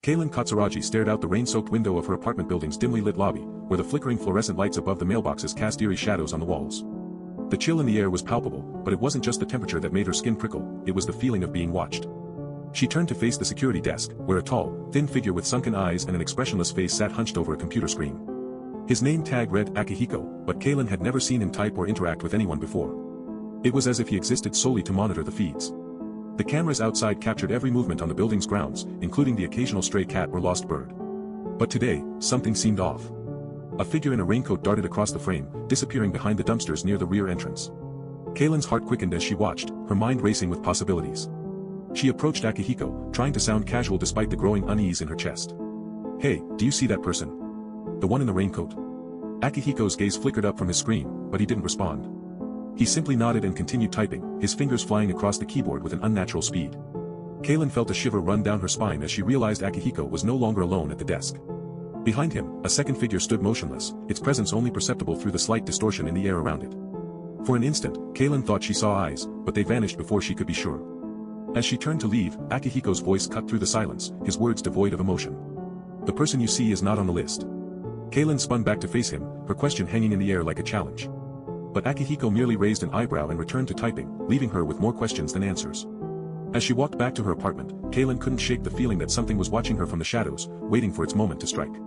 Kaelin Katsuragi stared out the rain-soaked window of her apartment building's dimly lit lobby, where the flickering fluorescent lights above the mailboxes cast eerie shadows on the walls. The chill in the air was palpable, but it wasn't just the temperature that made her skin prickle, it was the feeling of being watched. She turned to face the security desk, where a tall, thin figure with sunken eyes and an expressionless face sat hunched over a computer screen. His name tag read Akihiko, but Kaelin had never seen him type or interact with anyone before. It was as if he existed solely to monitor the feeds. The cameras outside captured every movement on the building's grounds, including the occasional stray cat or lost bird. But today, something seemed off. A figure in a raincoat darted across the frame, disappearing behind the dumpsters near the rear entrance. Kaelin's heart quickened as she watched, her mind racing with possibilities. She approached Akihiko, trying to sound casual despite the growing unease in her chest. "Hey, do you see that person? The one in the raincoat?" Akihiko's gaze flickered up from his screen, but he didn't respond. He simply nodded and continued typing, his fingers flying across the keyboard with an unnatural speed. Kaelin felt a shiver run down her spine as she realized Akihiko was no longer alone at the desk. Behind him, a second figure stood motionless, its presence only perceptible through the slight distortion in the air around it. For an instant, Kaelin thought she saw eyes, but they vanished before she could be sure. As she turned to leave, Akihiko's voice cut through the silence, his words devoid of emotion. "The person you see is not on the list." Kaelin spun back to face him, her question hanging in the air like a challenge. But Akihiko merely raised an eyebrow and returned to typing, leaving her with more questions than answers. As she walked back to her apartment, Kaelin couldn't shake the feeling that something was watching her from the shadows, waiting for its moment to strike.